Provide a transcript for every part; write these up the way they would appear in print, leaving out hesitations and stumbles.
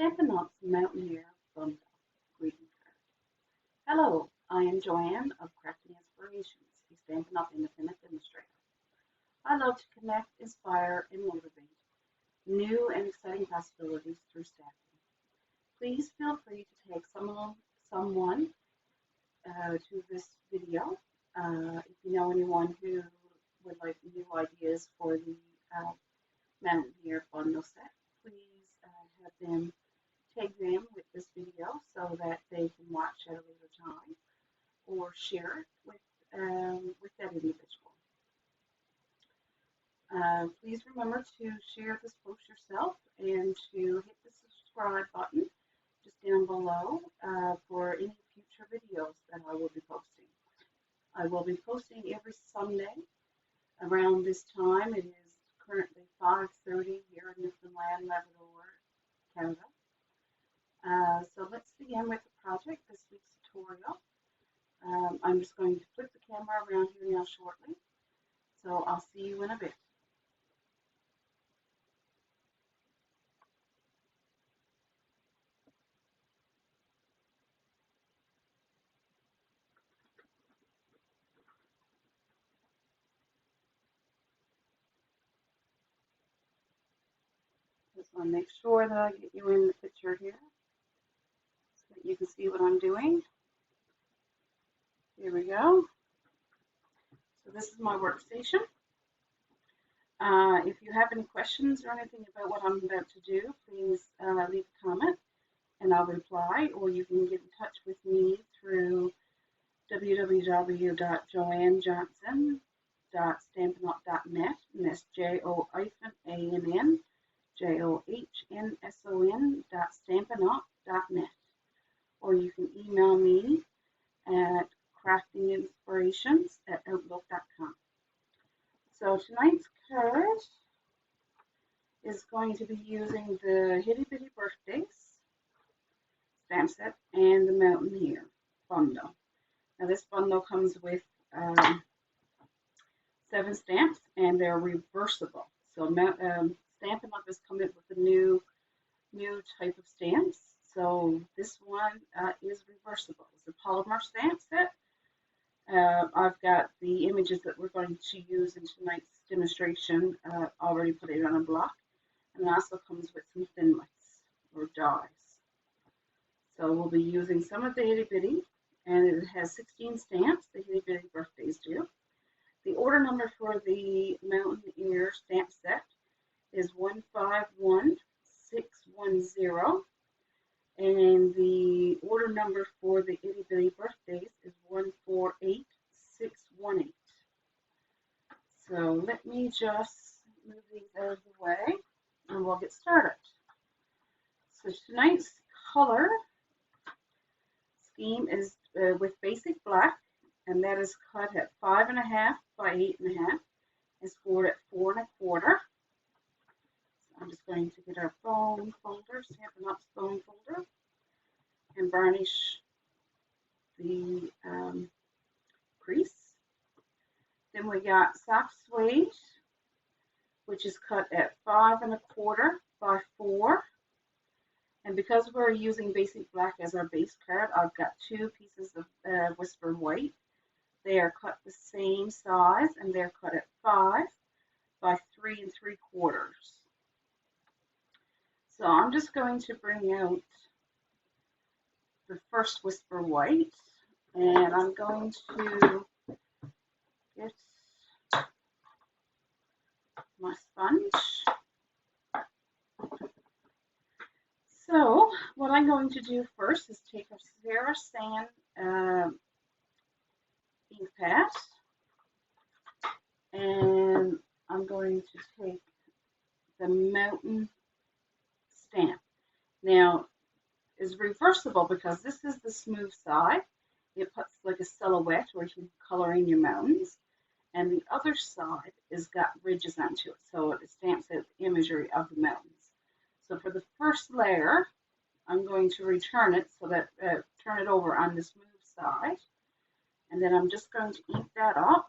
Stampin' Up's Mountaineer Bundle Greeting Card. Hello, I am Joanne of Crafting Inspirations, a Stampin' Up Independent Demonstrator. I love to connect, inspire, and motivate new and exciting possibilities through stamping. Please feel free to take someone to this video. If you know anyone who would like new ideas for the Mountaineer Bundle set, please have them take them with this video so that they can watch at a later time or share it with that individual. Please remember to share this post yourself and to hit the subscribe button just down below for any future videos that I will be posting. I will be posting every Sunday around this time. It is currently 5:30 here in Newfoundland, Labrador, Canada. So let's begin with the project, this week's tutorial. I'm just going to flip the camera around here now shortly. So I'll see you in a bit. Just want to make sure that I get you in the picture here so that you can see what I'm doing. Here we go. So this is my workstation. If you have any questions or anything about what I'm about to do, please leave a comment and I'll reply, or you can get in touch with me through www.joannejohnson.stampinup.net, and that's JOANNJOHNSON.stampinup.net, or you can email me at craftinginspirations@outlook.com. So tonight's card is going to be using the Itty Bitty Birthdays stamp set and the Mountaineer bundle. Now this bundle comes with 7 stamps and they're reversible. So Stampin' Up has come up with a new type of stamps. So this one is reversible. It's a polymer stamp set. I've got the images that we're going to use in tonight's demonstration already put it on a block, and it also comes with some thinlits or dies. So we'll be using some of the Itty Bitty, and it has 16 stamps, the Itty Bitty Birthdays do. The order number for the Mountaineer stamp set is 151610, and the order number for the Itty Bitty Birthdays is 148618. So let me just move these out of the way and we'll get started. So tonight's color scheme is with basic black, and that is cut at 5.5 by 8.5 and scored at 4 1/4. I'm just going to get our foam folder, Stampin' Up's foam folder, and varnish the crease. Then we got soft suede, which is cut at 5 1/4 by 4. And because we're using basic black as our base card, I've got 2 pieces of Whisper White. They are cut the same size, and they're cut at 5 by 3 3/4. So I'm just going to bring out the first Whisper White, and I'm going to get my sponge. So what I'm going to do first is take a Sahara Sand ink pad, and I'm going to take the Mountain stamp. Now, it's reversible because this is the smooth side. It puts like a silhouette where you can color in your mountains, and the other side has got ridges onto it, so it stamps out the imagery of the mountains. So for the first layer, I'm going to return it so that turn it over on the smooth side, and then I'm just going to ink that up.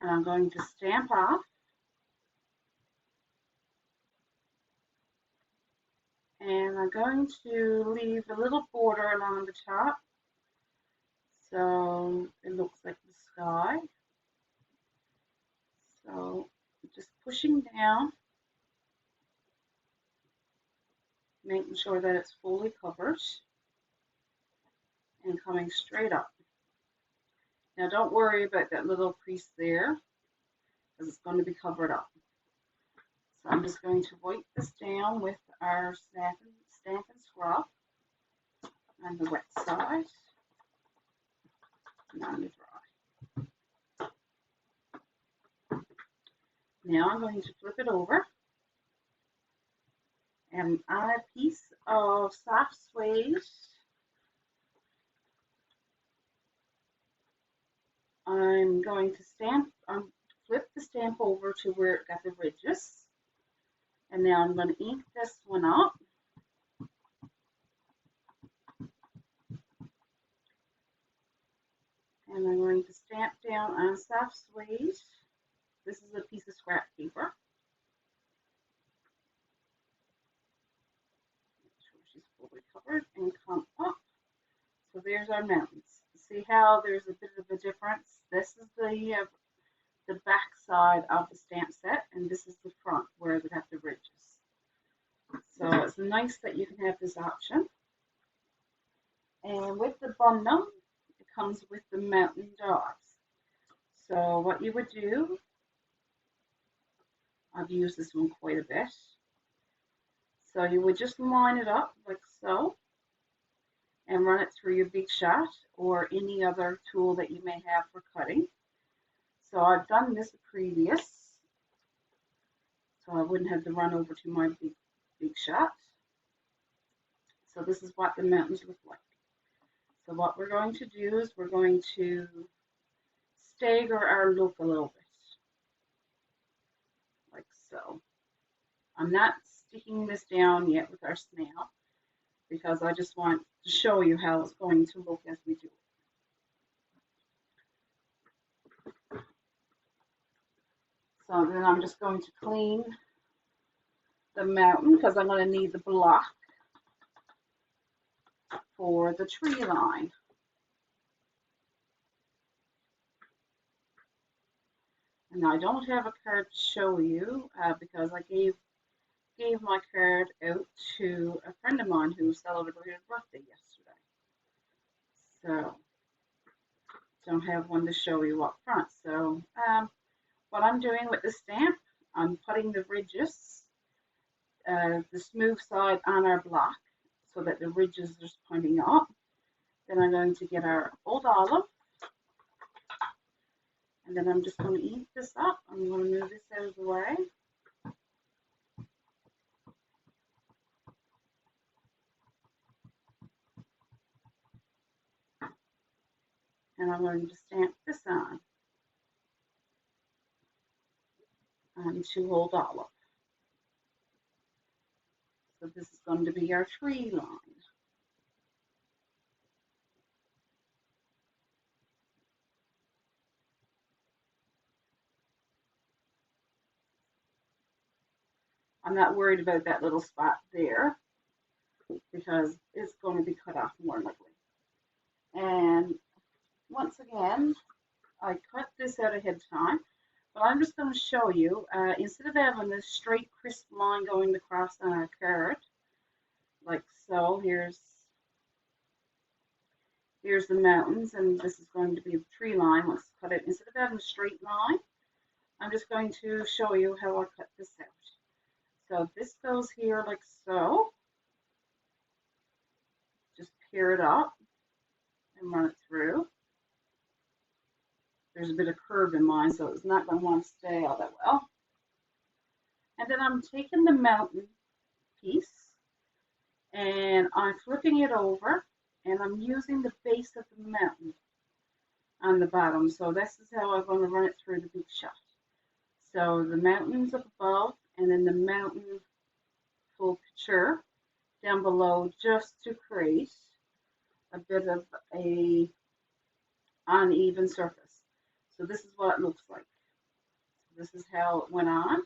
And I'm going to stamp off. And I'm going to leave a little border along the top so it looks like the sky. So just pushing down, making sure that it's fully covered, and coming straight up. Now don't worry about that little crease there, because it's going to be covered up. So I'm just going to wipe this down with our Stampin' Scrub on the wet side and on the dry. Now I'm going to flip it over, and on a piece of soft suede, I'm going to flip the stamp over to where it got the ridges, and now I'm going to ink this one up. And I'm going to stamp down on soft suede. This is a piece of scrap paper. Make sure she's fully covered and come up. So there's our mountains. See how there's a bit of a difference? This is the back side of the stamp set, and this is the front where they have the ridges. So it's nice that you can have this option. And with the bundle, it comes with the mountain dogs. So what you would do, I've used this one quite a bit. So you would just line it up like so and run it through your Big Shot or any other tool that you may have for cutting. So I've done this previous, so I wouldn't have to run over to my Big Shot. So this is what the mountains look like. So what we're going to do is we're going to stagger our look a little bit, like so. I'm not sticking this down yet with our snail because I just want to show you how it's going to look as we do it. So then I'm just going to clean the mountain because I'm going to need the block for the tree line. And I don't have a card to show you because I gave my card out to a friend of mine who celebrated his birthday yesterday. So don't have one to show you up front. So what I'm doing with the stamp, I'm putting the ridges, the smooth side on our block so that the ridges are pointing up. Then I'm going to get our old olive, and then I'm just going to ink this up. I'm going to move this out of the way. And I'm going to stamp this on to old olive. So this is going to be our tree line. I'm not worried about that little spot there because it's going to be cut off more likely. And once again, I cut this out ahead of time, but I'm just going to show you, instead of having this straight crisp line going across on our card, like so, here's the mountains, and this is going to be the tree line. Let's cut it. Instead of having a straight line, I'm just going to show you how I cut this out. So this goes here like so. Just pare it up and run it through. There's a bit of curve in mine, so it's not going to want to stay all that well. And then I'm taking the mountain piece and I'm flipping it over, and I'm using the base of the mountain on the bottom. So this is how I'm going to run it through the Big Shot. So the mountains up above, and then the mountain full picture down below, just to create a bit of a uneven surface. So this is what it looks like. This is how it went on.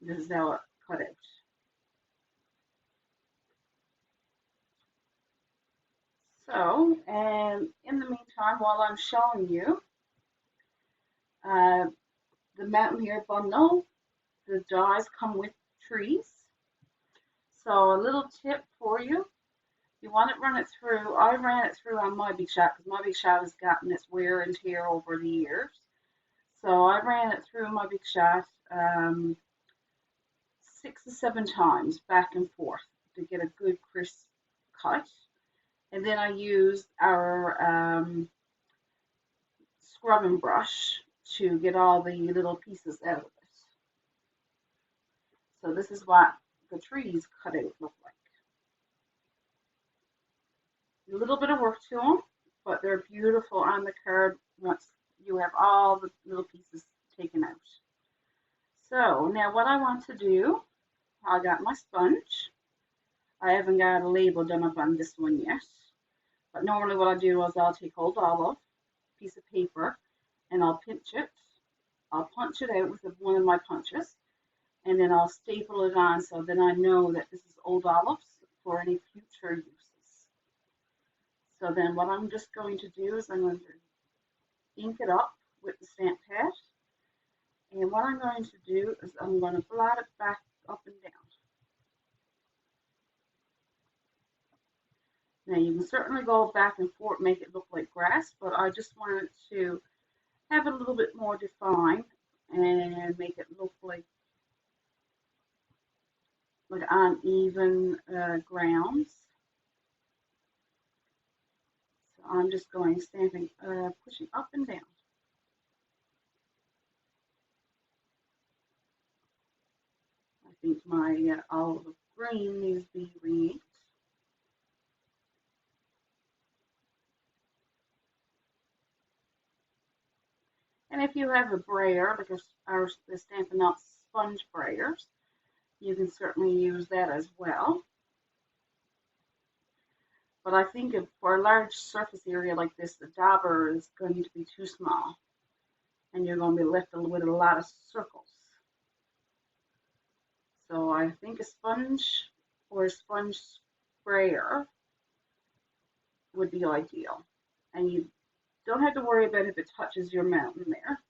This is how it cut out. So, and in the meantime, while I'm showing you the Mountain Here bundle, the dies come with trees. So a little tip for you, you want to run it through. I ran it through on my Big Shot because my Big Shot has gotten its wear and tear over the years. So I ran it through my Big Shot 6 or 7 times back and forth to get a good crisp cut. And then I used our scrubbing brush to get all the little pieces out of it. So this is what the trees cut out look like. A little bit of work to them, but they're beautiful on the card once you have all the little pieces taken out. So now what I want to do, I got my sponge. I haven't got a label done up on this one yet, but normally what I do is I'll take Old Olive, piece of paper, and I'll pinch it. I'll punch it out with one of my punches, and then I'll staple it on so then I know that this is Old Olive for any future uses. So then what I'm just going to do is I'm going to ink it up with the stamp pad. And what I'm going to do is I'm going to blot it back up and down. Now you can certainly go back and forth, make it look like grass, but I just wanted to have it a little bit more defined and make it look like uneven grounds. So I'm just going stamping, pushing up and down. I think my olive green needs to be re-inked. And if you have a brayer, like the Stampin' Up sponge brayers, you can certainly use that as well. But I think for a large surface area like this, the dauber is going to be too small. And you're going to be left with a lot of circles. So I think a sponge or a sponge sprayer would be ideal. And you don't have to worry about if it touches your mountain there.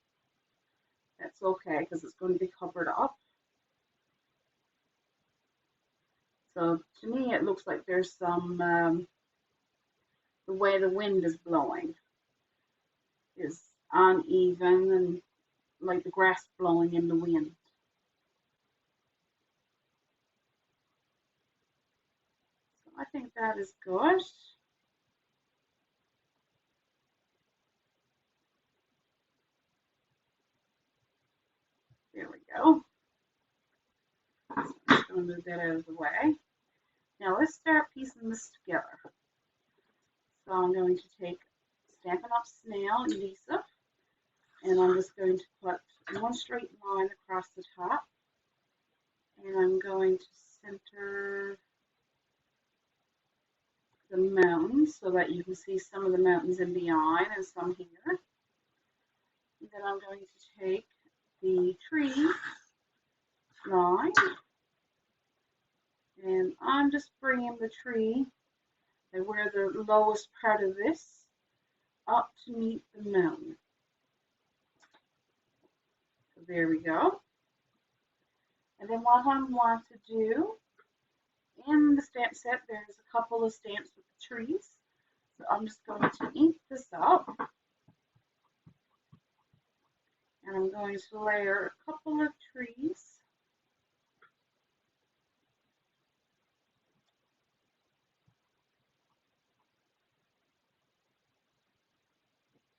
That's okay because it's going to be covered up. So to me it looks like there's some, the way the wind is blowing is uneven and like the grass blowing in the wind. So I think that is good. There we go. So I'm just going to move that out of the way. Now let's start piecing this together. So I'm going to take Stampin' Up Snail Adhesive, and I'm just going to put one straight line across the top, and I'm going to center the mountains so that you can see some of the mountains in behind and some here. And then I'm going to take the tree line, and I'm just bringing the tree and where the lowest part of this up to meet the mountain. So there we go. And then what I want to do, in the stamp set there's a couple of stamps with the trees. So I'm just going to ink this up. And I'm going to layer a couple of trees.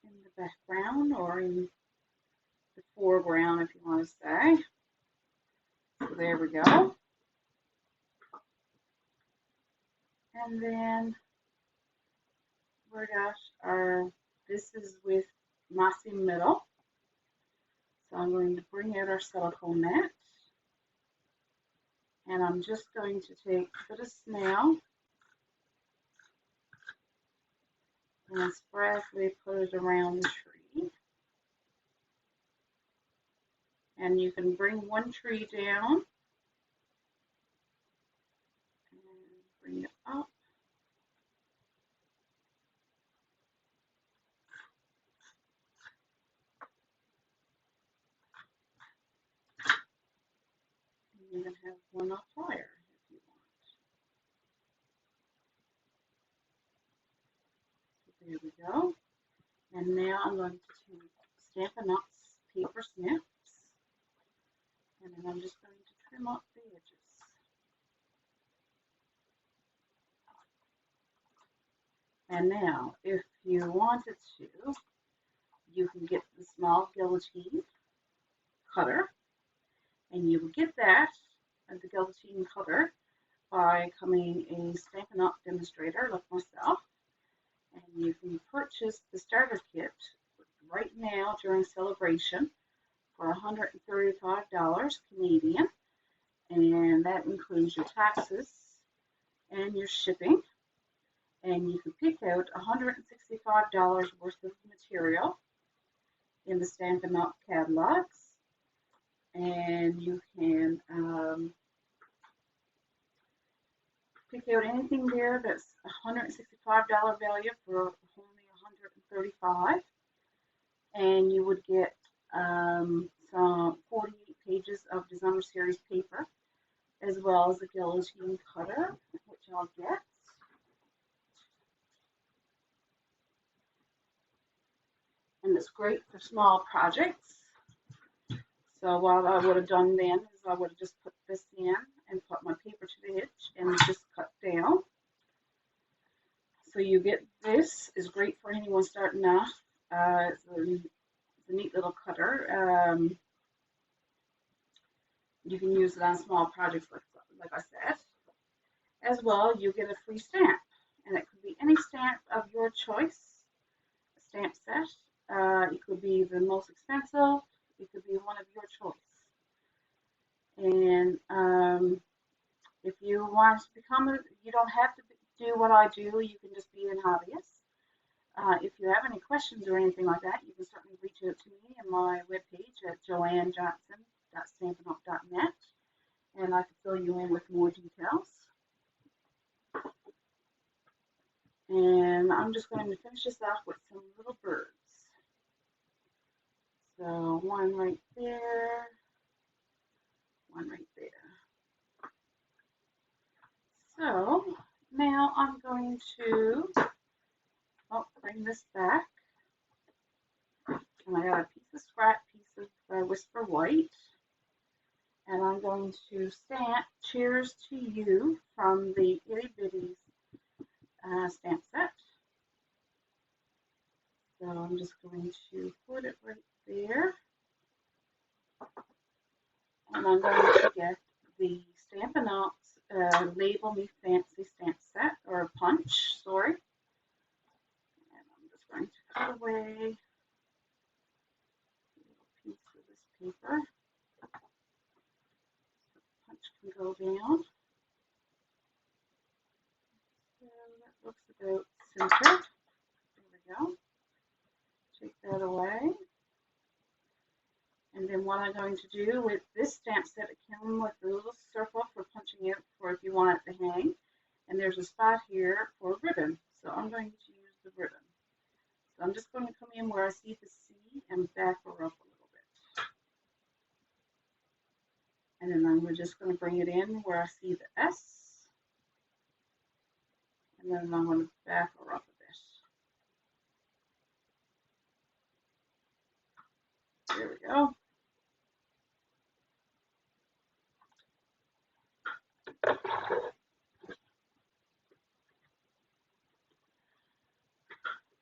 In the background or in the foreground, if you want to say. So there we go. And then we got our, this is with Mossy Meadow. So I'm going to bring out our silicone mat. And I'm just going to take a bit of snail and sporadically put it around the tree. And you can bring one tree down and bring it up. You can have one up higher if you want. So there we go. And now I'm going to take Stampin' Up paper snips, and then I'm just going to trim up the edges. And now, if you wanted to, you can get the small guillotine cutter, and you will get that, the guillotine cutter, by becoming a Stampin' Up demonstrator like myself. And you can purchase the starter kit right now during celebration for $135 Canadian, and that includes your taxes and your shipping. And you can pick out $165 worth of material in the Stampin' Up catalogs, and you can pick out anything there that's $165 value for only $135, and you would get some 48 pages of designer series paper, as well as a guillotine cutter, which I'll get. And it's great for small projects. So what I would have done then is I would have just put this in and put my paper to the edge and just cut down. So you get this. Is great for anyone starting off. It's a neat little cutter. You can use it on small projects like I said. As well, you get a free stamp, and it could be any stamp of your choice, a stamp set. It could be the most expensive. It could be one of your choice. And if you want to become you don't have to do what I do. You can just be an hobbyist. If you have any questions or anything like that, you can certainly reach out to me on my webpage at joannejohnson.stampinup.net, and I can fill you in with more details. And I'm just going to finish this off with some little birds. So one right there, one right there. So now I'm going to bring this back. And I got a piece of scrap, piece of Whisper White. And I'm going to stamp Cheers to You from the Itty Bitties stamp set. So I'm just going to put it right there. And I'm going to get the Stampin' Up Label Me Fancy stamp set, or punch, sorry. And I'm just going to cut away a little piece of this paper. So the punch can go down. So that looks about centered. There we go. Take that away. And then what I'm going to do with this stamp set, it came with a little circle for punching out for if you want it to hang. And there's a spot here for ribbon. So I'm going to use the ribbon. So I'm just going to come in where I see the C and back her up a little bit. And then I'm just going to bring it in where I see the S. And then I'm going to back her up a bit. There we go.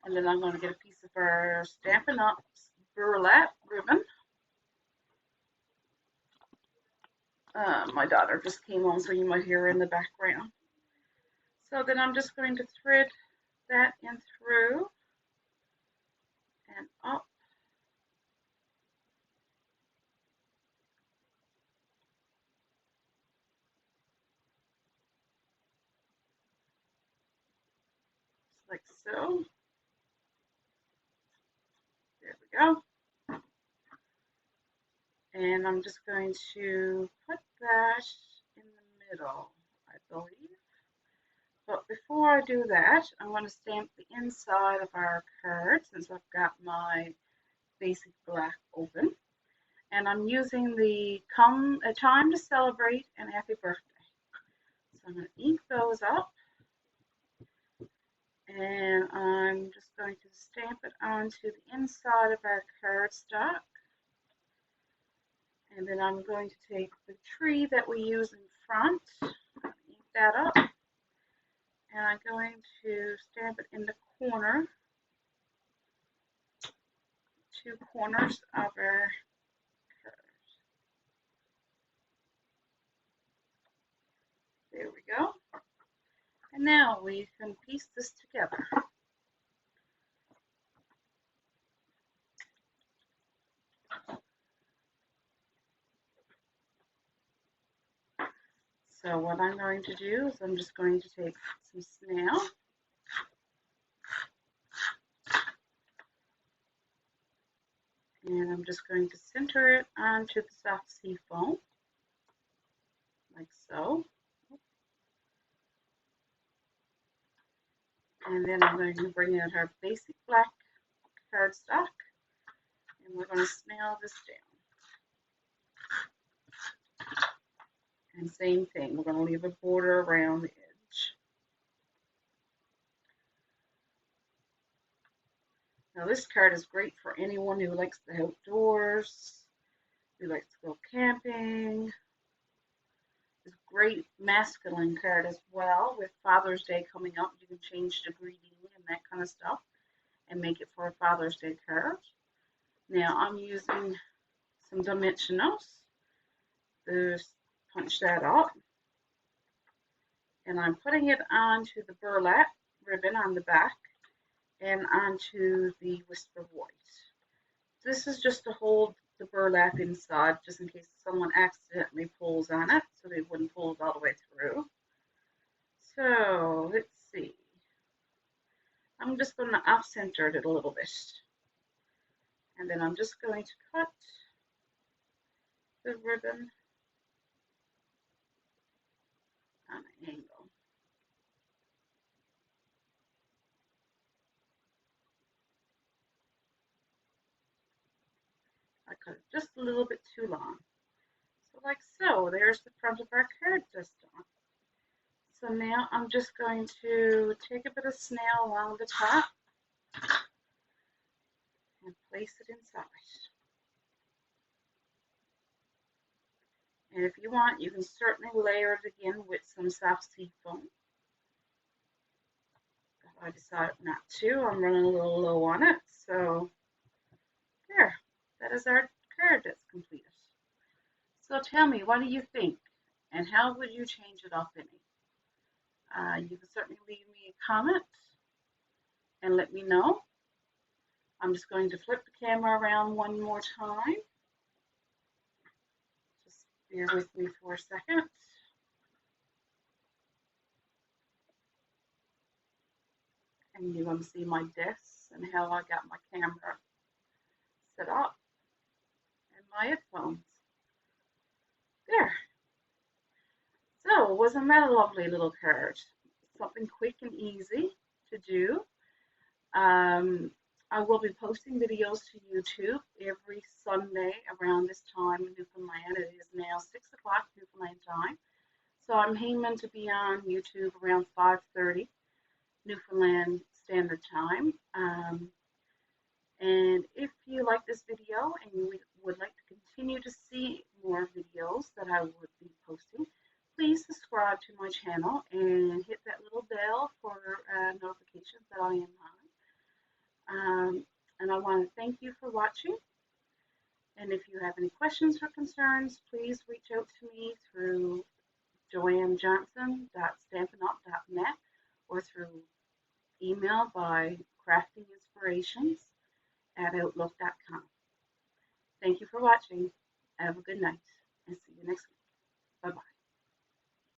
And then I'm going to get a piece of our Stampin' Up Burlap Ribbon. My daughter just came home, so you might hear her in the background. So then I'm just going to thread that in through and up. Just like so. There we go. And I'm just going to put that in the middle, I believe. But before I do that, I'm going to stamp the inside of our card since I've got my basic black open. And I'm using the Time to Celebrate and Happy Birthday. So I'm going to ink those up. And I'm just going to stamp it onto the inside of our cardstock. And then I'm going to take the tree that we use in front, ink that up, and I'm going to stamp it in the corner, two corners of our card. There we go. And now we can piece this together. So what I'm going to do is I'm just going to take some snail, and I'm just going to center it onto the soft sea foam, like so. And then I'm going to bring out our basic black cardstock, and we're going to snail this down. And same thing, we're going to leave a border around the edge. Now this card is great for anyone who likes the outdoors, who likes to go camping. It's a great masculine card as well. With Father's Day coming up, you can change the greeting and that kind of stuff and make it for a Father's Day card. Now I'm using some dimensionals. There's punch that up, and I'm putting it onto the burlap ribbon on the back and onto the wisp of white. This is just to hold the burlap inside, just in case someone accidentally pulls on it, so they wouldn't pull it all the way through. So let's see. I'm just going to off-center it a little bit, and then I'm just going to cut the ribbon on an angle. I cut it just a little bit too long. So like so, there's the front of our card just done. So now I'm just going to take a bit of snail along the top and place it inside. And if you want, you can certainly layer it again with some soft sea foam. I decided not to. I'm running a little low on it. So there, that is our card that's completed. So tell me, what do you think? And how would you change it off any? You can certainly leave me a comment and let me know. I'm just going to flip the camera around one more time. Just bear with me for a second. And you're going to see my desk and how I got my camera set up and my headphones. There. So wasn't that a lovely little card? Something quick and easy to do. I will be posting videos to YouTube every Sunday around this time in Newfoundland. It is now 6 o'clock Newfoundland time. So I'm aiming to be on YouTube around 5:30 Newfoundland Standard Time. And if you like this video and you would like to continue to see more videos that I would be posting, please subscribe to my channel and hit that little bell for notifications that I am on. And I want to thank you for watching. And if you have any questions or concerns, please reach out to me through joannejohnson.stampinup.net or through email by craftinginspirations@outlook.com. Thank you for watching. Have a good night and see you next week.